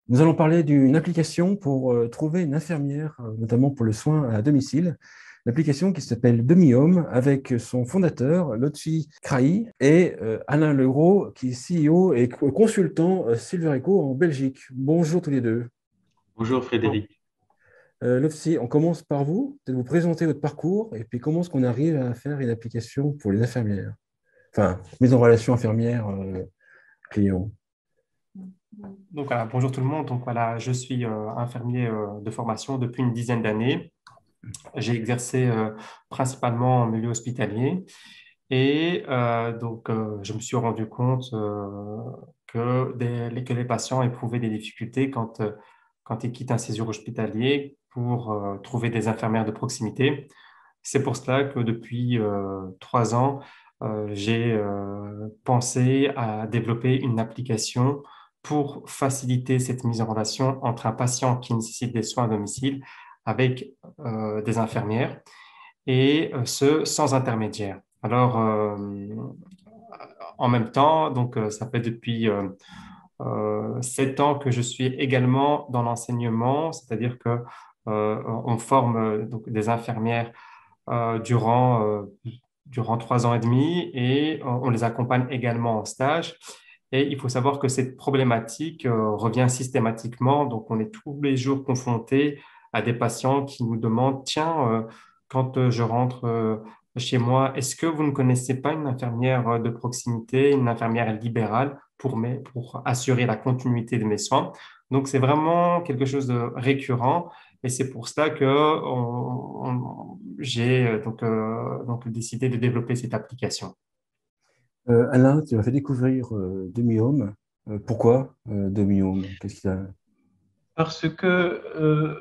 Nous allons parler d'une application pour trouver une infirmière, notamment pour le soin à domicile. Une application qui s'appelle DemiHome avec son fondateur, Lotfi Krahi, et Alain Legros, qui est CEO et consultant Silver Echo en Belgique. Bonjour tous les deux. Bonjour Frédéric. Lotfi, on commence par vous, peut-être vous présenter votre parcours et puis comment est-ce qu'on arrive à faire une application pour les infirmières, enfin, mise en relation infirmière-client. Donc voilà, bonjour tout le monde. Donc voilà, je suis infirmier de formation depuis une dizaine d'années. J'ai exercé principalement en milieu hospitalier et je me suis rendu compte que les patients éprouvaient des difficultés quand ils quittent un séjour hospitalier pour trouver des infirmières de proximité. C'est pour cela que depuis 3 ans, j'ai pensé à développer une application pour faciliter cette mise en relation entre un patient qui nécessite des soins à domicile avec des infirmières et ce, sans intermédiaire. Alors, en même temps, ça fait depuis 7 ans que je suis également dans l'enseignement, c'est-à-dire que on forme donc des infirmières durant 3 ans et demi et on les accompagne également en stage. Et il faut savoir que cette problématique revient systématiquement. Donc, on est tous les jours confrontés à des patients qui nous demandent, tiens, quand je rentre chez moi, est-ce que vous ne connaissez pas une infirmière de proximité, une infirmière libérale pour assurer la continuité de mes soins? Donc, c'est vraiment quelque chose de récurrent. Et c'est pour cela que j'ai donc décidé de développer cette application. Alain, tu m'as fait découvrir DemiHome. Pourquoi DemiHome? Qu'est-ce qu'il a? Parce que,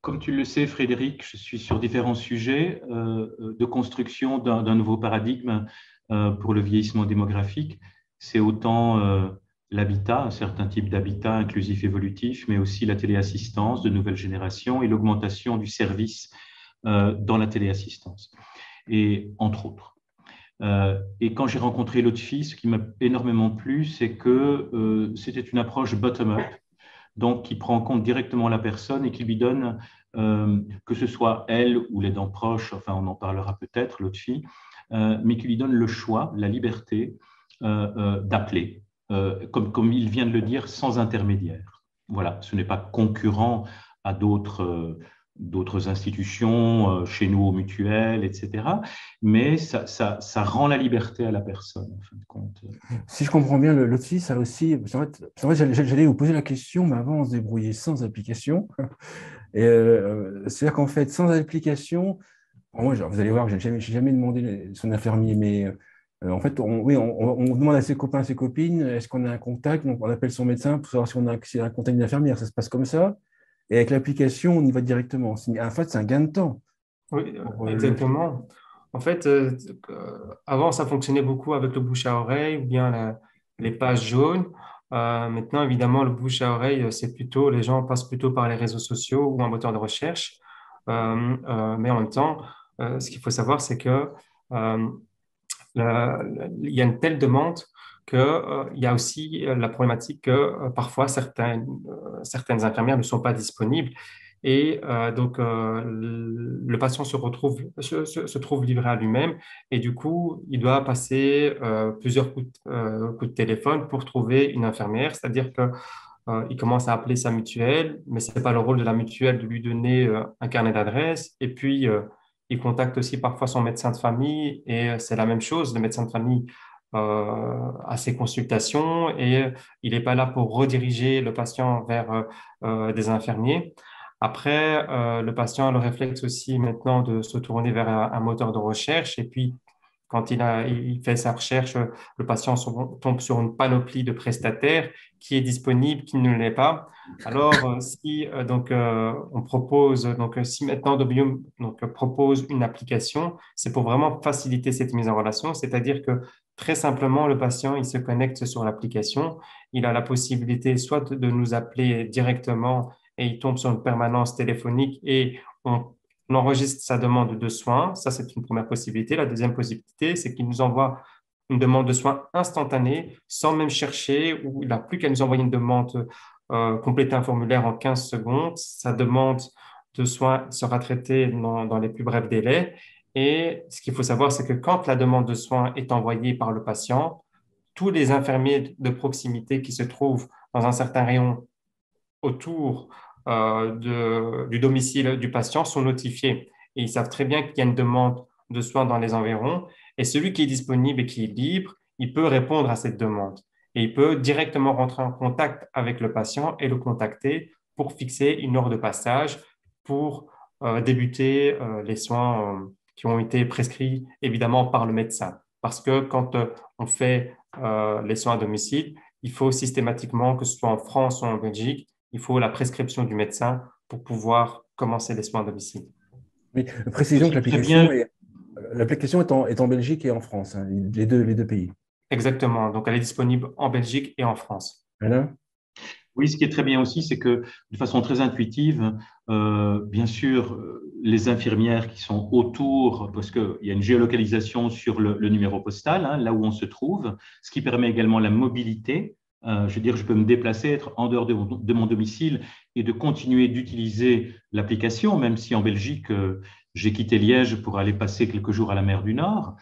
comme tu le sais, Frédéric, je suis sur différents sujets de construction d'un nouveau paradigme pour le vieillissement démographique. C'est autant l'habitat, un certain type d'habitat inclusif évolutif, mais aussi la téléassistance de nouvelle génération et l'augmentation du service dans la téléassistance, et entre autres. Et quand j'ai rencontré l'autre fille, ce qui m'a énormément plu, c'est que c'était une approche bottom-up, donc qui prend en compte directement la personne et qui lui donne, que ce soit elle ou les dents proches, enfin on en parlera peut-être, l'autre fille, mais qui lui donne le choix, la liberté d'appeler, comme il vient de le dire, sans intermédiaire. Voilà, ce n'est pas concurrent à d'autres institutions, chez nous aux mutuelles, etc. Mais ça rend la liberté à la personne, en fin de compte. Si je comprends bien, l'Otfi, ça aussi. En fait, j'allais vous poser la question, mais avant, on se débrouillait sans application. Et c'est-à-dire qu'en fait, sans application, moi, vous allez voir, j'ai jamais demandé son infirmier, mais en fait, oui, on demande à ses copains, à ses copines, est-ce qu'on a un contact? Donc, on appelle son médecin pour savoir si on a accès à un contact d'infirmière. Ça se passe comme ça. Et avec l'application, on y va directement. En fait, c'est un gain de temps Oui, pour exactement. En fait, avant, ça fonctionnait beaucoup avec le bouche à oreille ou bien les pages jaunes. Maintenant, évidemment, le bouche à oreille, c'est plutôt, les gens passent plutôt par les réseaux sociaux ou un moteur de recherche. Mais en même temps, ce qu'il faut savoir, c'est que euh, il y a une telle demande que, il y a aussi la problématique que parfois certaines infirmières ne sont pas disponibles et le patient se trouve livré à lui-même et du coup, il doit passer plusieurs coups de téléphone pour trouver une infirmière, c'est-à-dire que il commence à appeler sa mutuelle, mais ce n'est pas le rôle de la mutuelle de lui donner un carnet d'adresses. Et puis, il contacte aussi parfois son médecin de famille et c'est la même chose. Le médecin de famille a ses consultations et il n'est pas là pour rediriger le patient vers des infirmiers. Après, le patient a le réflexe aussi maintenant de se tourner vers un moteur de recherche et puis quand il fait sa recherche, le patient tombe sur une panoplie de prestataires qui est disponible, qui ne l'est pas. Alors, si on propose, si maintenant Dobium propose une application, c'est pour vraiment faciliter cette mise en relation, c'est-à-dire que très simplement, le patient, il se connecte sur l'application, il a la possibilité soit de nous appeler directement et il tombe sur une permanence téléphonique et on enregistre sa demande de soins. Ça, c'est une première possibilité. La deuxième possibilité, c'est qu'il nous envoie une demande de soins instantanée sans même chercher, ou il n'a plus qu'à nous envoyer une demande compléter un formulaire en 15 secondes. Sa demande de soins sera traitée dans les plus brefs délais. Et ce qu'il faut savoir, c'est que quand la demande de soins est envoyée par le patient, tous les infirmiers de proximité qui se trouvent dans un certain rayon autour du domicile du patient sont notifiés. Et ils savent très bien qu'il y a une demande de soins dans les environs. Et celui qui est disponible et qui est libre, il peut répondre à cette demande. Et il peut directement rentrer en contact avec le patient et le contacter pour fixer une heure de passage pour débuter les soins qui ont été prescrits évidemment par le médecin. Parce que quand on fait les soins à domicile, il faut systématiquement, que ce soit en France ou en Belgique, il faut la prescription du médecin pour pouvoir commencer les soins à domicile. Mais C'est précision que aussi très bien. l'application est en Belgique et en France, hein, les deux pays. Exactement. Donc, elle est disponible en Belgique et en France. Voilà. Oui, ce qui est très bien aussi, c'est que de façon très intuitive, bien sûr, les infirmières qui sont autour, parce qu'il y a une géolocalisation sur le numéro postal, hein, là où on se trouve, ce qui permet également la mobilité. Je veux dire, je peux me déplacer, être en dehors de mon domicile et de continuer d'utiliser l'application, même si en Belgique, j'ai quitté Liège pour aller passer quelques jours à la mer du Nord.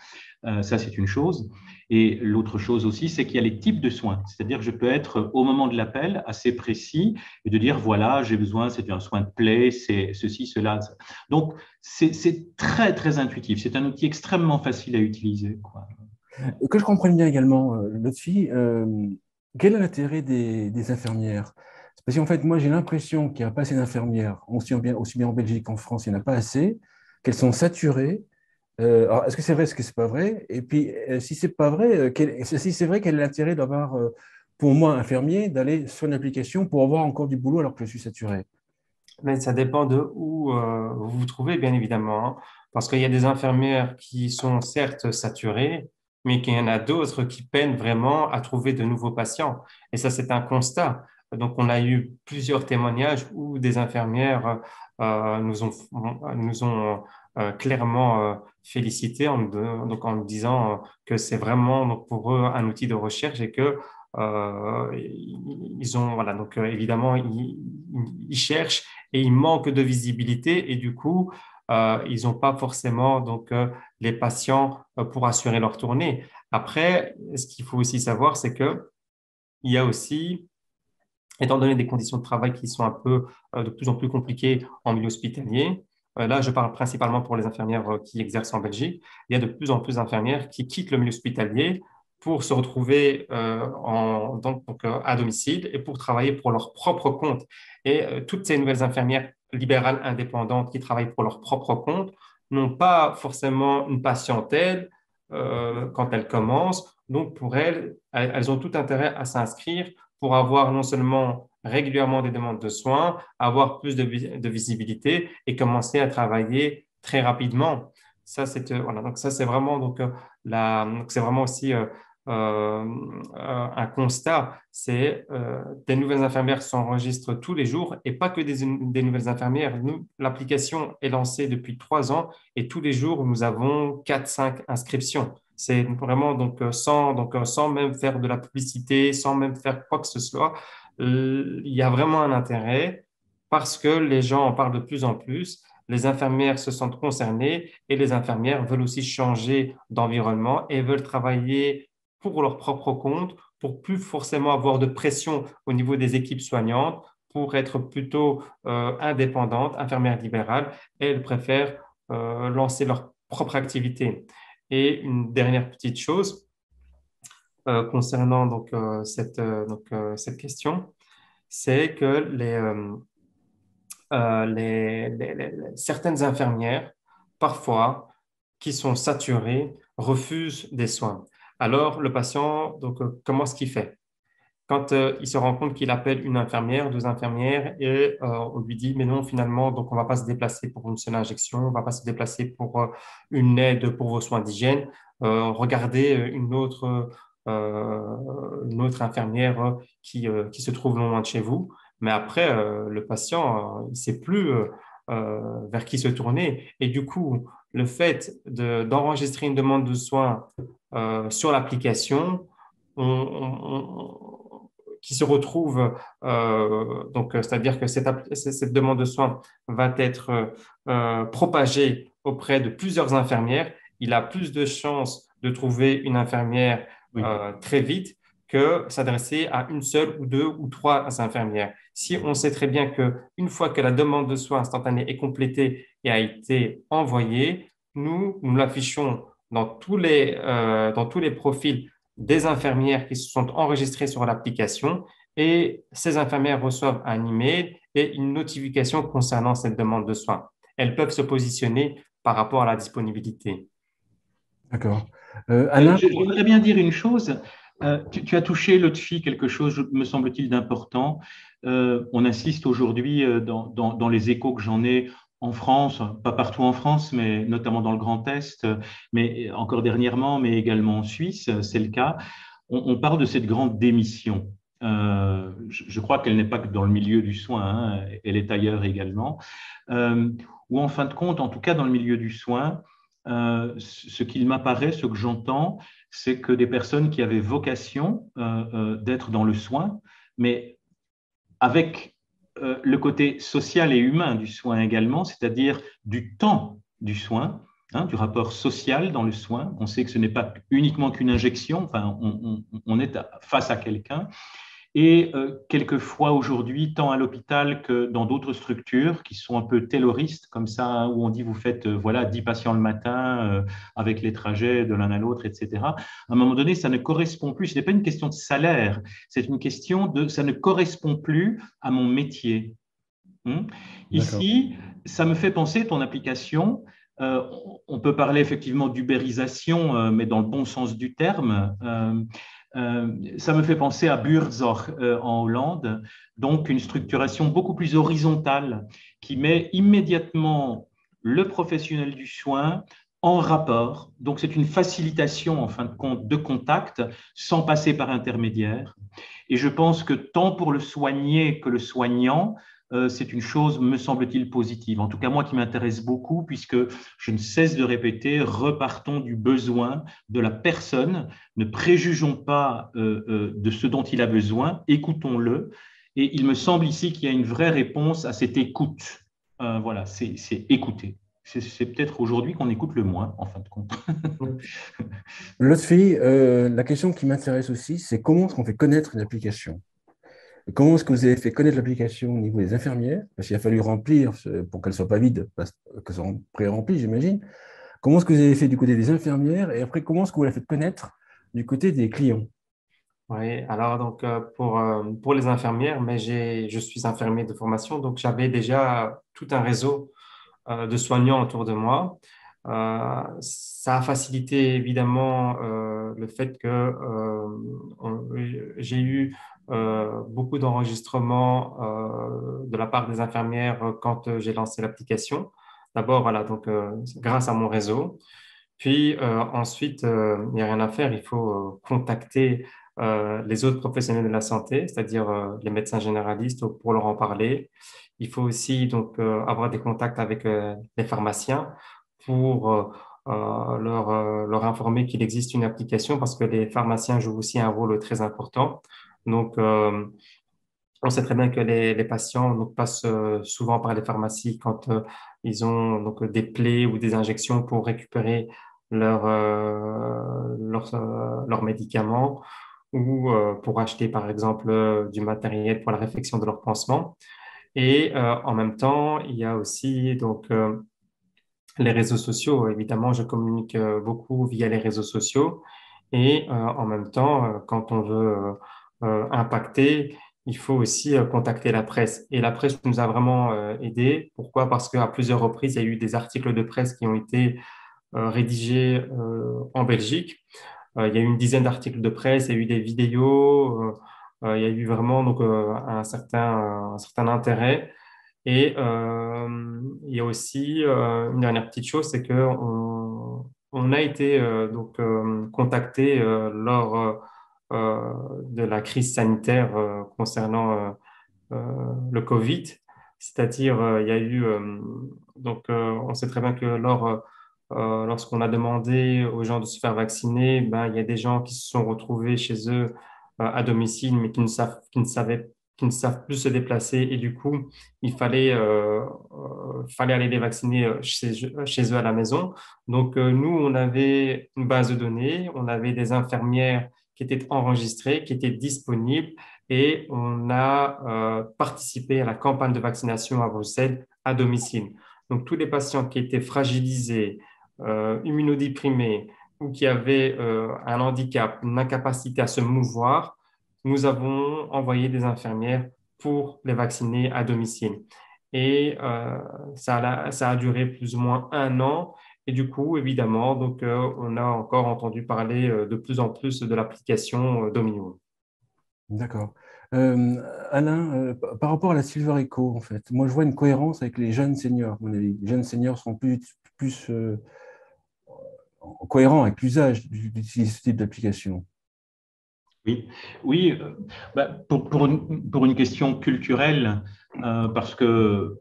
Ça, c'est une chose. Et l'autre chose aussi, c'est qu'il y a les types de soins. C'est-à-dire que je peux être au moment de l'appel assez précis et de dire, voilà, j'ai besoin, c'est un soin de plaie, c'est ceci, cela. Donc, c'est très, très intuitif. C'est un outil extrêmement facile à utiliser, quoi. Que je comprenne bien également, Lotfi, quel est l'intérêt des infirmières? C'est parce qu'en fait, moi, j'ai l'impression qu'il n'y a pas assez d'infirmières, aussi bien en Belgique qu'en France, il n'y en a pas assez, qu'elles sont saturées. Alors, est-ce que c'est vrai, est-ce que c'est pas vrai? Et puis, si c'est pas vrai, si c'est vrai, quel est l'intérêt d'avoir, pour moi, infirmier, d'aller sur une application pour avoir encore du boulot alors que je suis saturé? Mais ça dépend de où vous vous trouvez, bien évidemment, hein. Parce qu'il y a des infirmières qui sont certes saturées, mais qu'il y en a d'autres qui peinent vraiment à trouver de nouveaux patients. Et ça, c'est un constat. Donc, on a eu plusieurs témoignages où des infirmières nous ont clairement félicité donc en nous disant que c'est vraiment donc pour eux un outil de recherche et que ils ont, voilà, donc évidemment, ils cherchent et ils manquent de visibilité et du coup, ils n'ont pas forcément donc les patients pour assurer leur tournée. Après, ce qu'il faut aussi savoir, c'est que il y a aussi, étant donné des conditions de travail qui sont un peu de plus en plus compliquées en milieu hospitalier, là, je parle principalement pour les infirmières qui exercent en Belgique, il y a de plus en plus d'infirmières qui quittent le milieu hospitalier pour se retrouver à domicile et pour travailler pour leur propre compte. Et toutes ces nouvelles infirmières libérales indépendantes qui travaillent pour leur propre compte n'ont pas forcément une patientèle quand elles commencent. Donc, pour elles ont tout intérêt à s'inscrire pour avoir non seulement régulièrement des demandes de soins, avoir plus de visibilité et commencer à travailler très rapidement. Ça, c'est voilà. Donc ça, c'est vraiment donc c'est vraiment aussi un constat. C'est des nouvelles infirmières s'enregistrent tous les jours et pas que des nouvelles infirmières. Nous, l'application est lancée depuis 3 ans et tous les jours, nous avons 4, 5 inscriptions. C'est vraiment sans même faire de la publicité, sans même faire quoi que ce soit. Il y a vraiment un intérêt parce que les gens en parlent de plus en plus. Les infirmières se sentent concernées et les infirmières veulent aussi changer d'environnement et veulent travailler pour leur propre compte, pour plus forcément avoir de pression au niveau des équipes soignantes, pour être plutôt indépendantes, infirmières libérales, et elles préfèrent lancer leur propre activité. Et une dernière petite chose concernant cette question, c'est que certaines infirmières, parfois, qui sont saturées, refusent des soins. Alors, le patient, comment est-ce qu'il fait? Quand il se rend compte qu'il appelle une infirmière, 2 infirmières, et on lui dit, mais non, finalement, donc on ne va pas se déplacer pour une seule injection, on ne va pas se déplacer pour une aide pour vos soins d'hygiène. Regardez une autre infirmière qui se trouve non loin de chez vous. Mais après, le patient, il ne sait plus vers qui se tourner. Et du coup, le fait d'enregistrer une demande de soins sur l'application, on- on- qui se retrouvent, c'est-à-dire que cette demande de soins va être propagée auprès de plusieurs infirmières, il a plus de chances de trouver une infirmière Oui. très vite que s'adresser à une seule ou deux ou trois infirmières. Si on sait très bien qu'une fois que la demande de soins instantanée est complétée et a été envoyée, nous l'affichons dans tous les profils des infirmières qui se sont enregistrées sur l'application et ces infirmières reçoivent un email et une notification concernant cette demande de soins. Elles peuvent se positionner par rapport à la disponibilité. D'accord. Alain, Je voudrais bien dire une chose. Tu as touché, Lotfi, quelque chose, me semble-t-il, d'important. On assiste aujourd'hui, dans les échos que j'en ai en France, pas partout en France, mais notamment dans le Grand Est, mais encore dernièrement, mais également en Suisse, c'est le cas. On parle de cette grande démission. Je crois qu'elle n'est pas que dans le milieu du soin, hein, elle est ailleurs également. Ou en fin de compte, en tout cas dans le milieu du soin, ce qu'il m'apparaît, ce que j'entends, c'est que des personnes qui avaient vocation d'être dans le soin, mais avec le côté social et humain du soin également, c'est-à-dire du temps du soin, hein, du rapport social dans le soin. On sait que ce n'est pas uniquement qu'une injection, enfin, on est face à quelqu'un. Et quelquefois aujourd'hui, tant à l'hôpital que dans d'autres structures qui sont un peu tayloristes, comme ça, hein, où on dit vous faites voilà 10 patients le matin avec les trajets de l'un à l'autre, etc. À un moment donné, ça ne correspond plus. Ce n'est pas une question de salaire, c'est une question de ça ne correspond plus à mon métier. d'accord. Ici, ça me fait penser, ton application, on peut parler effectivement d'ubérisation, mais dans le bon sens du terme. Ça me fait penser à Buurzorg en Hollande, donc une structuration beaucoup plus horizontale qui met immédiatement le professionnel du soin en rapport. Donc c'est une facilitation en fin de compte de contact sans passer par intermédiaire. Et je pense que tant pour le soigné que le soignant, c'est une chose, me semble-t-il, positive. En tout cas, moi qui m'intéresse beaucoup, puisque je ne cesse de répéter, repartons du besoin de la personne, ne préjugeons pas de ce dont il a besoin, écoutons-le. Et il me semble ici qu'il y a une vraie réponse à cette écoute. Voilà, c'est écouter. C'est peut-être aujourd'hui qu'on écoute le moins, en fin de compte. L'autre fille, la question qui m'intéresse aussi, c'est comment est-ce qu'on fait connaître une application? Comment est-ce que vous avez fait connaître l'application au niveau des infirmières? Parce qu'il a fallu remplir pour qu'elle ne soit pas vide, qu'elle soit pré-remplie, j'imagine. Comment est-ce que vous avez fait du côté des infirmières? Et après, comment est-ce que vous l'avez fait connaître du côté des clients? Oui, alors donc pour les infirmières, mais je suis infirmier de formation, donc j'avais déjà tout un réseau de soignants autour de moi. Ça a facilité évidemment le fait que j'ai eu beaucoup d'enregistrements de la part des infirmières quand j'ai lancé l'application. D'abord, voilà, donc grâce à mon réseau. Puis ensuite, il n'y a rien à faire, il faut contacter les autres professionnels de la santé, c'est-à-dire les médecins généralistes pour leur en parler. Il faut aussi donc avoir des contacts avec les pharmaciens pour leur informer qu'il existe une application parce que les pharmaciens jouent aussi un rôle très important. Donc, on sait très bien que les patients donc, passent souvent par les pharmacies quand ils ont donc, des plaies ou des injections pour récupérer leurs médicaments ou pour acheter par exemple du matériel pour la réfection de leurs pansements. Et en même temps, il y a aussi donc les réseaux sociaux. Évidemment, je communique beaucoup via les réseaux sociaux. Et en même temps, quand on veut impacter, il faut aussi contacter la presse. Et la presse nous a vraiment aidés. Pourquoi? Parce qu'à plusieurs reprises, il y a eu des articles de presse qui ont été rédigés en Belgique. Il y a eu une dizaine d'articles de presse, il y a eu des vidéos, il y a eu vraiment donc, un certain intérêt. Et il y a aussi une dernière petite chose, c'est que on a été donc contacté lors de la crise sanitaire concernant le Covid, c'est-à-dire il y a eu donc on sait très bien que lorsqu'on a demandé aux gens de se faire vacciner, ben il y a des gens qui se sont retrouvés chez eux à domicile, mais qui ne savent plus se déplacer. Et du coup, fallait aller les vacciner chez eux à la maison. Donc, nous, on avait une base de données, on avait des infirmières qui étaient enregistrées, qui étaient disponibles, et on a participé à la campagne de vaccination à Bruxelles à domicile. Donc, tous les patients qui étaient fragilisés, immunodéprimés ou qui avaient un handicap, une incapacité à se mouvoir, nous avons envoyé des infirmières pour les vacciner à domicile. Et ça a duré plus ou moins un an. Et du coup, évidemment, donc, on a encore entendu parler de plus en plus de l'application Dominion. D'accord. Alain, par rapport à la Silver Echo, en fait, moi je vois une cohérence avec les jeunes seniors. À mon avis. Les jeunes seniors sont plus cohérents avec l'usage d'utiliser ce type d'application. Oui, oui, pour une question culturelle, parce que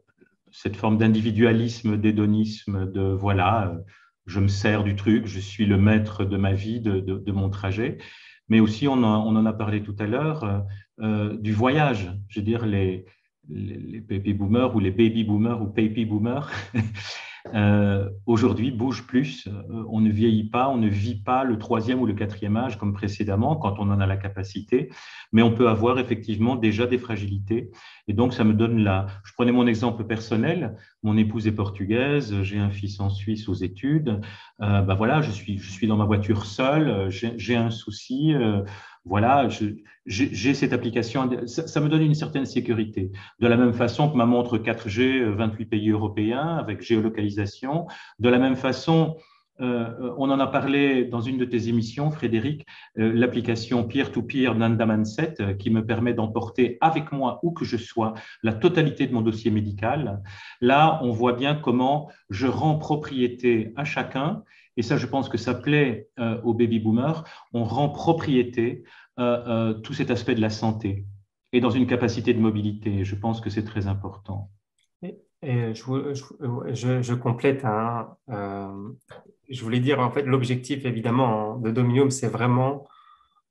cette forme d'individualisme, d'hédonisme, de voilà, je me sers du truc, je suis le maître de ma vie, de mon trajet, mais aussi on en a parlé tout à l'heure, du voyage. Je veux dire, les baby boomers ou les baby boomers ou baby boomers aujourd'hui bougent plus. On ne vieillit pas, on ne vit pas le troisième ou le quatrième âge comme précédemment quand on en a la capacité, mais on peut avoir effectivement déjà des fragilités. Et donc, ça me donne la... Je prenais mon exemple personnel. Mon épouse est portugaise, j'ai un fils en Suisse aux études. Voilà, je suis dans ma voiture seule, j'ai un souci. Voilà, j'ai cette application. Ça me donne une certaine sécurité. De la même façon que ma montre 4G, 28 pays européens avec géolocalisation. De la même façon, on en a parlé dans une de tes émissions, Frédéric, l'application Peer-to-Peer Nandamanset qui me permet d'emporter avec moi, où que je sois, la totalité de mon dossier médical. Là, on voit bien comment je rends propriété à chacun, et ça, je pense que ça plaît aux baby-boomers, on rend propriété tout cet aspect de la santé et dans une capacité de mobilité. Je pense que c'est très important. Et je complète je voulais dire, en fait, l'objectif, évidemment, de Dominium, c'est vraiment,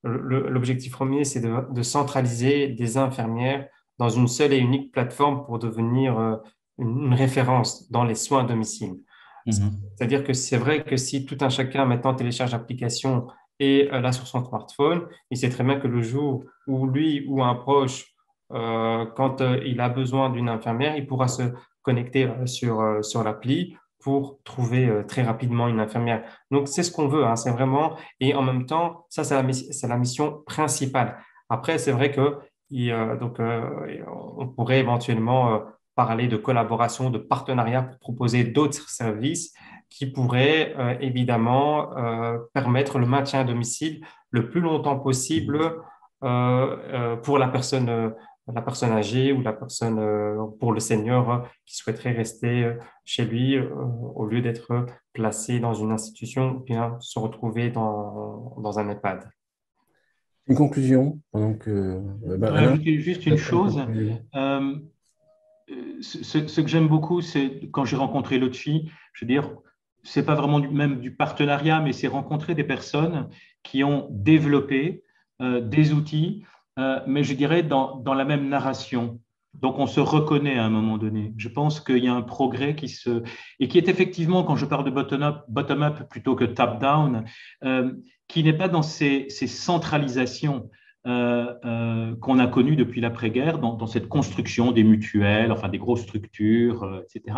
l'objectif premier, c'est de centraliser des infirmières dans une seule et unique plateforme pour devenir une référence dans les soins à domicile. Mhm. C'est-à-dire que c'est vrai que si tout un chacun maintenant télécharge l'application et l'a sur son smartphone, il sait très bien que le jour où lui ou un proche, quand il a besoin d'une infirmière, il pourra se connecter sur l'appli pour trouver très rapidement une infirmière. Donc, c'est ce qu'on veut, hein, c'est vraiment, et en même temps, ça, c'est la mission principale. Après, c'est vrai que on pourrait éventuellement parler de collaboration, de partenariat pour proposer d'autres services qui pourraient évidemment permettre le maintien à domicile le plus longtemps possible pour la personne âgée ou la personne pour le senior qui souhaiterait rester chez lui au lieu d'être placé dans une institution ou bien se retrouver dans un EHPAD. Une conclusion, pendant que Je voudrais Alain, ajouter juste une peut-être une chose. conclusion. Euh, ce que j'aime beaucoup, c'est quand j'ai rencontré Lochi, je veux dire, c'est pas vraiment même du partenariat, mais c'est rencontrer des personnes qui ont développé des outils, mais je dirais dans la même narration. Donc, on se reconnaît à un moment donné. Je pense qu'il y a un progrès et qui est effectivement, quand je parle de bottom-up plutôt que top-down, qui n'est pas dans ces centralisations qu'on a connu depuis l'après-guerre dans cette construction des mutuelles, enfin des grosses structures, etc.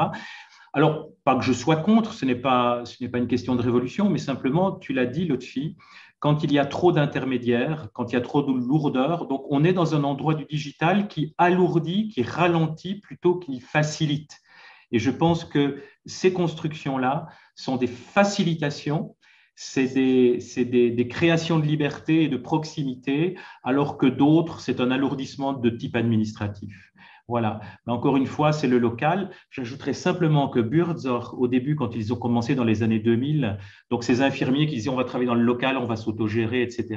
Alors, pas que je sois contre, ce n'est pas une question de révolution, mais simplement, tu l'as dit, Lotfi, quand il y a trop d'intermédiaires, quand il y a trop de lourdeur, donc on est dans un endroit du digital qui alourdit, qui ralentit plutôt qu'il facilite. Et je pense que ces constructions-là sont des facilitations, c'est des créations de liberté et de proximité, alors que d'autres, c'est un alourdissement de type administratif. Voilà. Mais encore une fois, c'est le local. J'ajouterais simplement que Buurtzorg, au début, quand ils ont commencé dans les années 2000, donc ces infirmiers qui disaient on va travailler dans le local, on va s'autogérer, etc.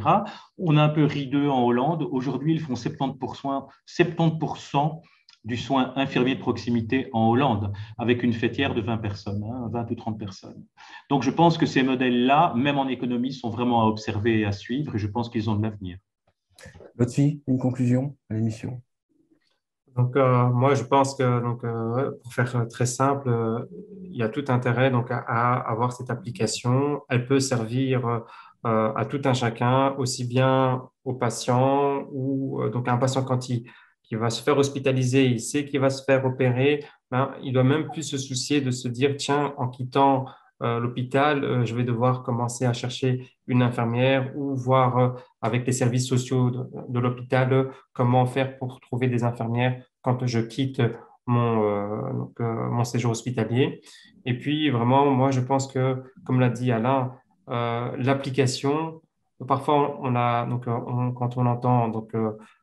On a un peu ri d'eux en Hollande. Aujourd'hui, ils font 70% du soin infirmier de proximité en Hollande, avec une fêtière de 20 personnes, 20 ou 30 personnes. Donc, je pense que ces modèles-là, même en économie, sont vraiment à observer et à suivre, et je pense qu'ils ont de l'avenir. Lotfi, une conclusion à l'émission? Donc, moi, je pense que, donc, ouais, pour faire très simple, il y a tout intérêt donc, à avoir cette application. Elle peut servir à tout un chacun, aussi bien aux patients ou donc un patient qui va se faire hospitaliser, il sait qu'il va se faire opérer, ben, il doit même plus se soucier de se dire, tiens, en quittant l'hôpital, je vais devoir commencer à chercher une infirmière ou voir avec les services sociaux de l'hôpital comment faire pour trouver des infirmières quand je quitte mon séjour hospitalier. Et puis, vraiment, moi, je pense que, comme l'a dit Alain, l'application, parfois, quand on entend,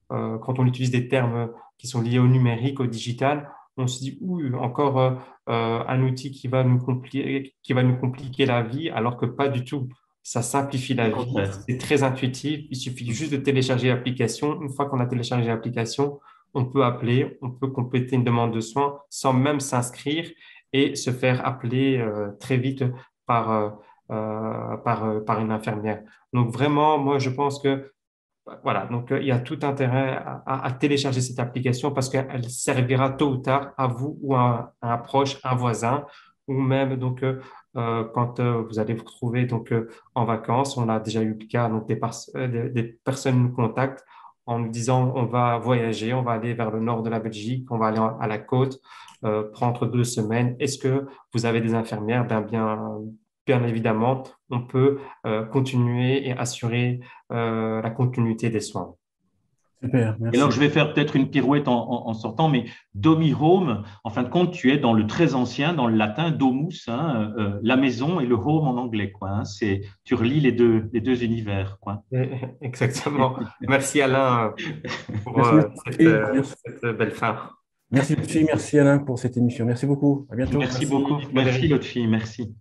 quand on utilise des termes qui sont liés au numérique, au digital, on se dit, ouh, encore un outil qui va nous compliquer la vie, alors que pas du tout. Ça simplifie Au la vie, contraire. c'est très intuitif. Il suffit juste de télécharger l'application. Une fois qu'on a téléchargé l'application, on peut appeler, on peut compléter une demande de soins sans même s'inscrire et se faire appeler très vite par, par une infirmière. Donc vraiment, moi, je pense que voilà, donc il y a tout intérêt à télécharger cette application parce qu'elle servira tôt ou tard à vous ou à un proche, un voisin, ou même quand vous allez vous retrouver en vacances. On a déjà eu le cas, donc des personnes nous contactent en nous disant on va voyager, on va aller vers le nord de la Belgique, on va aller à la côte, prendre 2 semaines. Est-ce que vous avez des infirmières? Bien évidemment, on peut continuer et assurer la continuité des soins. Super, Et alors, je merci. vais faire peut-être une pirouette en sortant, mais domi-home, en fin de compte, tu es dans le très ancien, dans le latin, domus, hein, la maison et le home en anglais, quoi. Hein, tu relis les deux univers, quoi. Exactement. Merci Alain pour Merci, merci, merci, cette belle fin. merci, merci Alain pour cette émission. Merci beaucoup. À bientôt. Merci Merci Frédéric. Lotfi, merci.